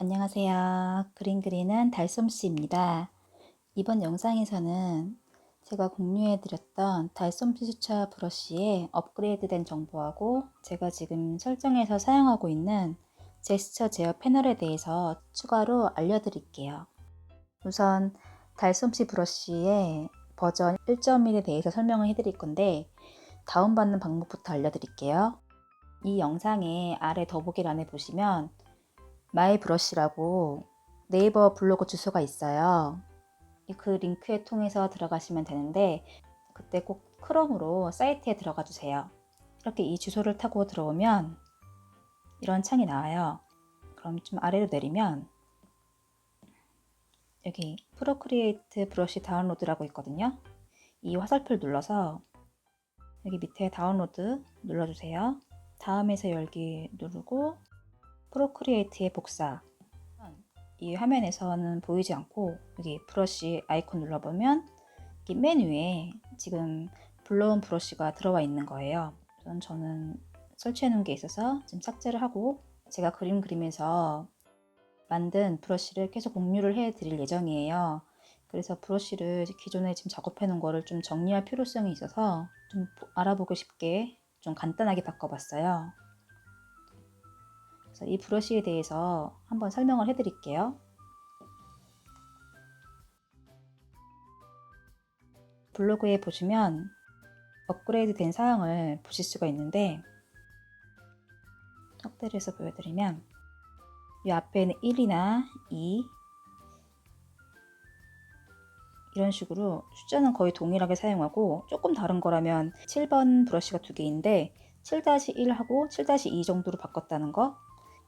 안녕하세요. 그림 그리는 달솜씨입니다. 이번 영상에서는 제가 공유해드렸던 달솜씨 수채화 브러쉬의 업그레이드된 정보하고 제가 지금 설정해서 사용하고 있는 제스처 제어 패널에 대해서 추가로 알려드릴게요. 우선 달솜씨 브러쉬의 버전 1.1에 대해서 설명을 해드릴 건데 다운받는 방법부터 알려드릴게요. 이 영상의 아래 더보기란에 보시면 마이 브러쉬라고 네이버 블로그 주소가 있어요. 그 링크에 통해서 들어가시면 되는데 그때 꼭 크롬으로 사이트에 들어가 주세요. 이렇게 이 주소를 타고 들어오면 이런 창이 나와요. 그럼 좀 아래로 내리면 여기 프로크리에이트 브러쉬 다운로드라고 있거든요. 이 화살표를 눌러서 여기 밑에 다운로드 눌러주세요. 다음에서 열기 누르고 프로크리에이트의 복사, 이 화면에서는 보이지 않고 여기 브러쉬 아이콘 눌러보면 이 맨 위에 지금 불러온 브러쉬가 들어와 있는 거예요. 저는 설치해 놓은 게 있어서 지금 삭제를 하고 제가 그림 그리면서 만든 브러쉬를 계속 공유를 해 드릴 예정이에요. 그래서 브러쉬를 기존에 지금 작업해 놓은 거를 좀 정리할 필요성이 있어서 좀 알아보고 싶게 좀 간단하게 바꿔봤어요. 그래서 이 브러쉬에 대해서 한번 설명을 해 드릴게요. 블로그에 보시면 업그레이드 된 사항을 보실 수가 있는데 확대를 해서 보여드리면 이 앞에는 1이나 2 이런 식으로 숫자는 거의 동일하게 사용하고 조금 다른 거라면 7번 브러쉬가 두 개인데 7-1하고 7-2 정도로 바꿨다는 거.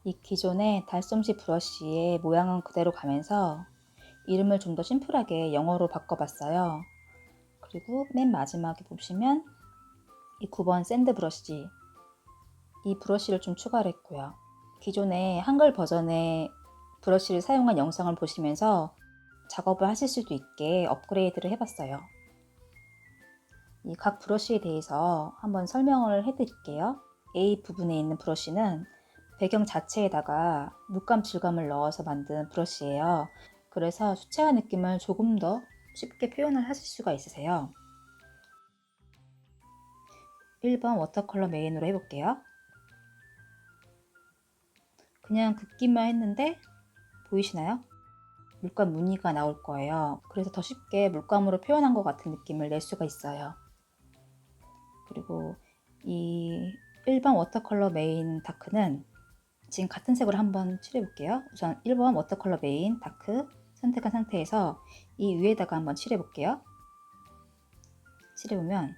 이 기존의 달솜씨 브러쉬의 모양은 그대로 가면서 이름을 좀 더 심플하게 영어로 바꿔봤어요. 그리고 맨 마지막에 보시면 이 9번 샌드 브러쉬, 이 브러쉬를 좀 추가를 했고요. 기존의 한글 버전의 브러쉬를 사용한 영상을 보시면서 작업을 하실 수도 있게 업그레이드를 해봤어요. 이 각 브러쉬에 대해서 한번 설명을 해드릴게요. A 부분에 있는 브러쉬는 배경 자체에다가 물감 질감을 넣어서 만든 브러쉬예요. 그래서 수채화 느낌을 조금 더 쉽게 표현을 하실 수가 있으세요. 1번 워터컬러 메인으로 해볼게요. 그냥 긋기만 했는데 보이시나요? 물감 무늬가 나올 거예요. 그래서 더 쉽게 물감으로 표현한 것 같은 느낌을 낼 수가 있어요. 그리고 이 1번 워터컬러 메인 다크는 지금 같은 색으로 한번 칠해 볼게요. 우선 1번 워터컬러 메인 다크 선택한 상태에서 이 위에다가 한번 칠해 볼게요. 칠해 보면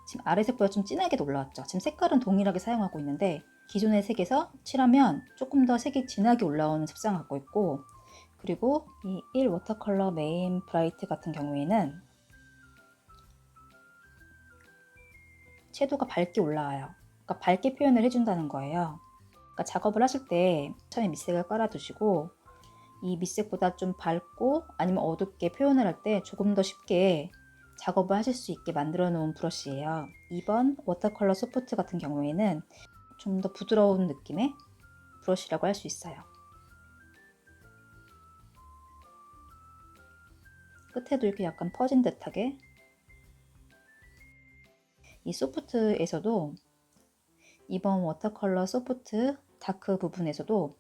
지금 아래 색보다 좀 진하게 올라왔죠. 지금 색깔은 동일하게 사용하고 있는데 기존의 색에서 칠하면 조금 더 색이 진하게 올라오는 색상을 갖고 있고, 그리고 이 1 워터컬러 메인 브라이트 같은 경우에는 섀도우가 밝게 올라와요. 그러니까 밝게 표현을 해준다는 거예요. 그러니까 작업을 하실 때 처음에 밑색을 깔아두시고 이 밑색보다 좀 밝고 아니면 어둡게 표현을 할 때 조금 더 쉽게 작업을 하실 수 있게 만들어 놓은 브러쉬예요. 2번 워터컬러 소프트 같은 경우에는 좀 더 부드러운 느낌의 브러쉬라고 할 수 있어요. 끝에도 이렇게 약간 퍼진 듯하게, 이 소프트에서도 2번 워터컬러 소프트 다크 부분에서도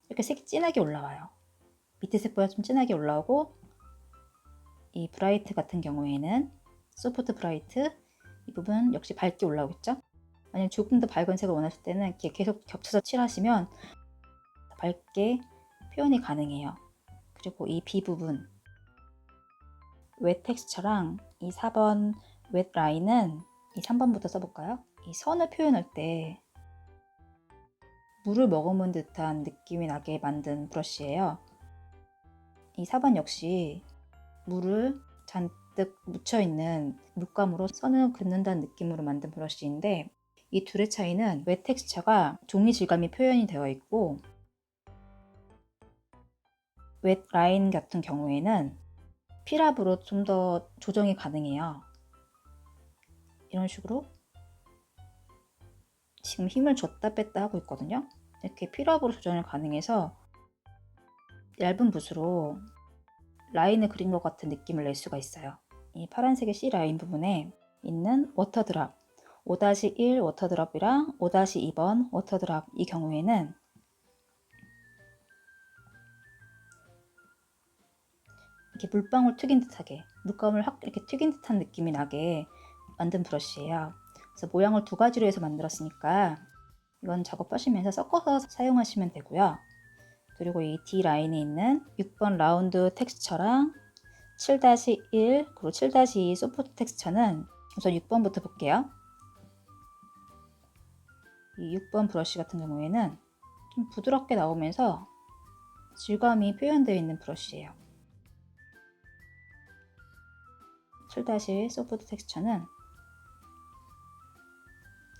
이렇게 색이 진하게 올라와요. 밑에 색보다 좀 진하게 올라오고, 이 브라이트 같은 경우에는 소프트 브라이트 이 부분 역시 밝게 올라오겠죠. 만약 조금 더 밝은 색을 원하실 때는 이렇게 계속 겹쳐서 칠하시면 더 밝게 표현이 가능해요. 그리고 이 B 부분 웻 텍스처랑 이 4번 웻 라인은 이 3번부터 써볼까요? 이 선을 표현할 때 물을 머금은 듯한 느낌이 나게 만든 브러쉬예요. 이 4번 역시 물을 잔뜩 묻혀있는 물감으로 선을 긋는다는 느낌으로 만든 브러쉬인데, 이 둘의 차이는 웻 텍스처가 종이 질감이 표현이 되어 있고 웻 라인 같은 경우에는 필압으로 좀 더 조정이 가능해요. 이런 식으로 지금 힘을 줬다 뺐다 하고 있거든요. 이렇게 필업으로 조정이 가능해서 얇은 붓으로 라인을 그린 것 같은 느낌을 낼 수가 있어요. 이 파란색의 C 라인 부분에 있는 워터드랍 5-1 워터드랍이랑 5-2번 워터드랍 이 경우에는 이렇게 물방울 튀긴 듯하게 물감을 확 이렇게 튀긴 듯한 느낌이 나게 만든 브러쉬예요. 그래서 모양을 두 가지로 해서 만들었으니까 이건 작업하시면서 섞어서 사용하시면 되고요. 그리고 이 D 라인에 있는 6번 라운드 텍스처랑 7-1 그리고 7-2 소프트 텍스처는 우선 6번부터 볼게요. 이 6번 브러쉬 같은 경우에는 좀 부드럽게 나오면서 질감이 표현되어 있는 브러쉬예요. 7-1 소프트 텍스처는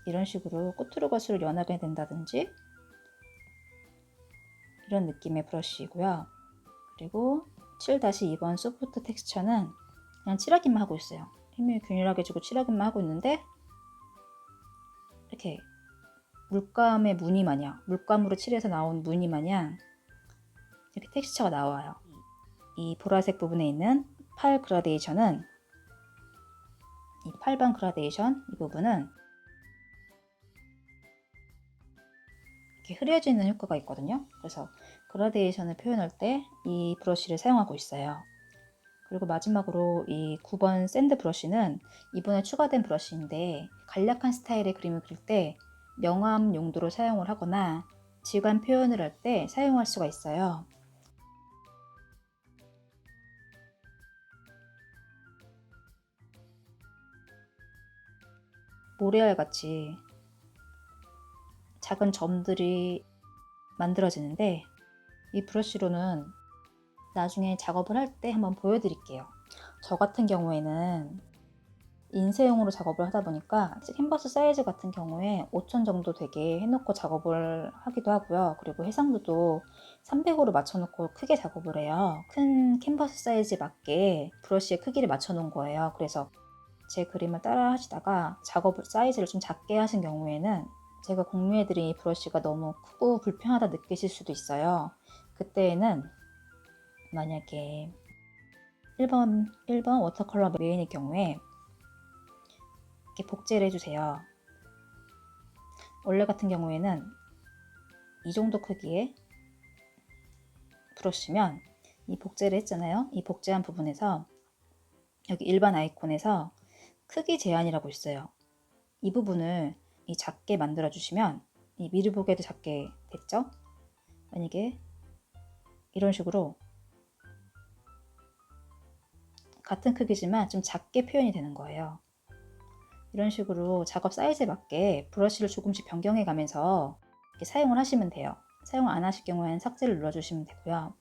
이런 식으로 꼬투리 거스를 연하게 된다든지 이런 느낌의 브러쉬이고요. 그리고 7-2번 소프트 텍스처는 그냥 칠하기만 하고 있어요. 힘을 균일하게 주고 칠하기만 하고 있는데 이렇게 물감의 무늬 마냥 물감으로 칠해서 나온 무늬 마냥 이렇게 텍스처가 나와요. 이 보라색 부분에 있는 팔 그라데이션은 이 8번 그라데이션 이 부분은 이렇게 흐려지는 효과가 있거든요. 그래서 그라데이션을 표현할 때 이 브러쉬를 사용하고 있어요. 그리고 마지막으로 이 9번 샌드 브러쉬는 이번에 추가된 브러쉬인데 간략한 스타일의 그림을 그릴 때 명암 용도로 사용을 하거나 질감 표현을 할 때 사용할 수가 있어요. 모래알 같이 작은 점들이 만들어지는데 이 브러쉬로는 나중에 작업을 할 때 한번 보여드릴게요. 저 같은 경우에는 인쇄용으로 작업을 하다 보니까 캔버스 사이즈 같은 경우에 5천 정도 되게 해놓고 작업을 하기도 하고요. 그리고 해상도도 300으로 맞춰놓고 크게 작업을 해요. 큰 캔버스 사이즈에 맞게 브러쉬의 크기를 맞춰 놓은 거예요. 그래서 제 그림을 따라 하시다가 작업 사이즈를 좀 작게 하신 경우에는 제가 공유해드린 이 브러쉬가 너무 크고 불편하다 느끼실 수도 있어요. 그때에는 만약에 1번 워터컬러 메인일 경우에 이렇게 복제를 해주세요. 원래 같은 경우에는 이 정도 크기의 브러쉬면 이 복제를 했잖아요. 이 복제한 부분에서 여기 일반 아이콘에서 크기 제한이라고 있어요. 이 부분을 작게 만들어 주시면 이 미리 보기에도 작게 됐죠? 만약에 이런 식으로 같은 크기지만 좀 작게 표현이 되는 거예요. 이런 식으로 작업 사이즈에 맞게 브러쉬를 조금씩 변경해 가면서 이렇게 사용을 하시면 돼요. 사용 안 하실 경우에는 삭제를 눌러주시면 되고요.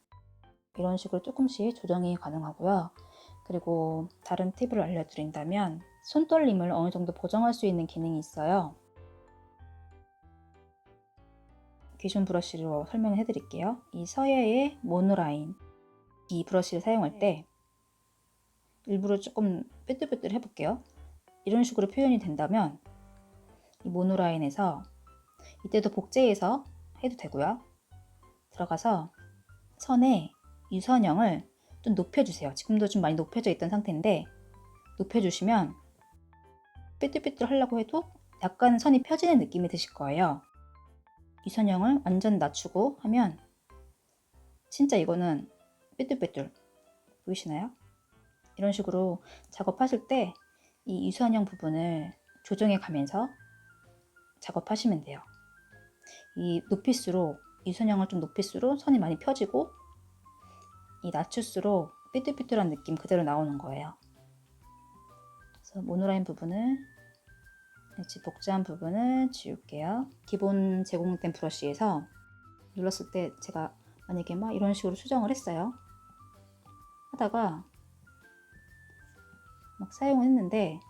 이런 식으로 조금씩 조정이 가능하고요. 그리고 다른 팁을 알려드린다면 손떨림을 어느 정도 보정할 수 있는 기능이 있어요. 기존 브러쉬로 설명을 해드릴게요. 이 서예의 모노라인 이 브러쉬를 사용할 때 일부러 조금 삐뚤삐뚤 해볼게요. 이런 식으로 표현이 된다면 이 모노라인에서 이때도 복제해서 해도 되고요. 들어가서 선에 유선형을 좀 높여주세요. 지금도 좀 많이 높여져 있던 상태인데 높여주시면 삐뚤삐뚤 하려고 해도 약간 선이 펴지는 느낌이 드실 거예요. 유선형을 완전 낮추고 하면 진짜 이거는 삐뚤삐뚤 보이시나요? 이런 식으로 작업하실 때 이 유선형 부분을 조정해 가면서 작업하시면 돼요. 이 높일수록 유선형을 좀 높일수록 선이 많이 펴지고 이 낮출수록 삐뚤삐뚤한 느낌 그대로 나오는 거예요. 그래서 모노라인 부분을 복제한 부분을 지울게요. 기본 제공된 브러쉬에서 눌렀을 때 제가 만약에 막 이런 식으로 수정을 했어요. 하다가 막 사용을 했는데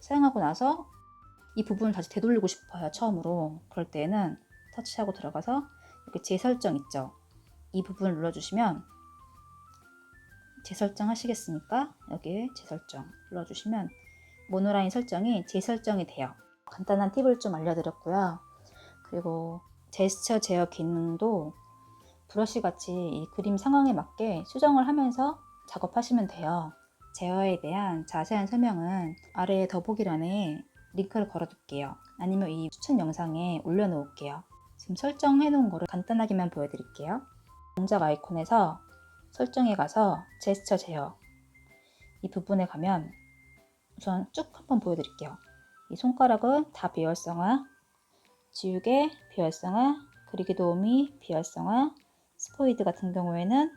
사용하고 나서 이 부분을 다시 되돌리고 싶어요. 처음으로. 그럴 때는 터치하고 들어가서 이렇게 재설정 있죠. 이 부분을 눌러주시면 재설정 하시겠습니까? 여기에 재설정 눌러주시면 모노라인 설정이 재설정이 돼요. 간단한 팁을 좀 알려드렸고요. 그리고 제스처 제어 기능도 브러쉬 같이 이 그림 상황에 맞게 수정을 하면서 작업하시면 돼요. 제어에 대한 자세한 설명은 아래에 더보기란에 링크를 걸어둘게요. 아니면 이 추천 영상에 올려놓을게요. 지금 설정해 놓은 거를 간단하게만 보여드릴게요. 동작 아이콘에서 설정에 가서 제스처 제어 이 부분에 가면 우선 쭉 한번 보여드릴게요. 이 손가락은 다 비활성화, 지우개 비활성화, 그리기 도우미 비활성화, 스포이드 같은 경우에는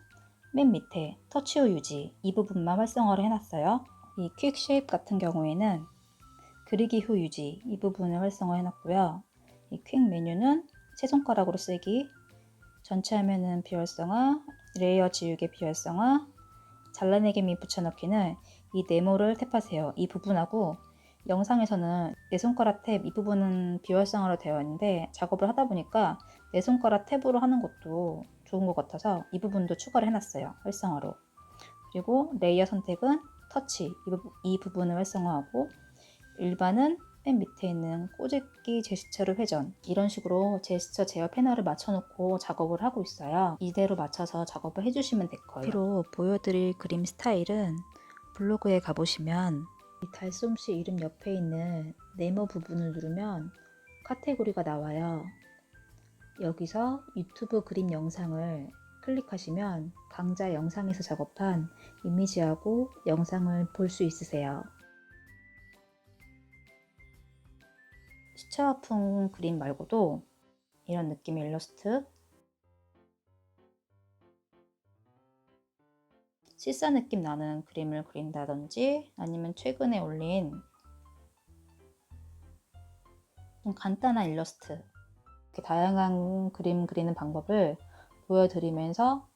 맨 밑에 터치 후 유지 이 부분만 활성화를 해놨어요. 이 퀵 쉐입 같은 경우에는 그리기 후 유지 이 부분을 활성화 해놨고요. 이 퀵 메뉴는 세 손가락으로 쓰기, 전체 화면은 비활성화, 레이어 지우개 비활성화, 잘라내기 및 붙여넣기는 이 네모를 탭하세요. 이 부분하고 영상에서는 네 손가락 탭 이 부분은 비활성화로 되어 있는데 작업을 하다 보니까 네 손가락 탭으로 하는 것도 좋은 것 같아서 이 부분도 추가를 해놨어요. 활성화로. 그리고 레이어 선택은 터치 이 부분을 활성화하고 일반은 맨 밑에 있는 꼬집기 제스처를 회전 이런 식으로 제스처 제어 패널을 맞춰놓고 작업을 하고 있어요. 이대로 맞춰서 작업을 해주시면 될 거예요. 앞으로 보여드릴 그림 스타일은 블로그에 가보시면 이 달솜씨 이름 옆에 있는 네모 부분을 누르면 카테고리가 나와요. 여기서 유튜브 그림 영상을 클릭하시면 강좌 영상에서 작업한 이미지하고 영상을 볼 수 있으세요. 시체화풍 그림 말고도 이런 느낌의 일러스트, 실사 느낌 나는 그림을 그린다든지 아니면 최근에 올린 좀 간단한 일러스트 이렇게 다양한 그림 그리는 방법을 보여드리면서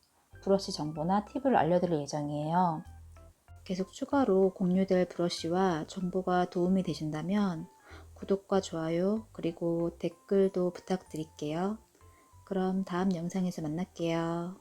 브러쉬 정보나 팁을 알려드릴 예정이에요. 계속 추가로 공유될 브러쉬와 정보가 도움이 되신다면 구독과 좋아요 그리고 댓글도 부탁드릴게요. 그럼 다음 영상에서 만날게요.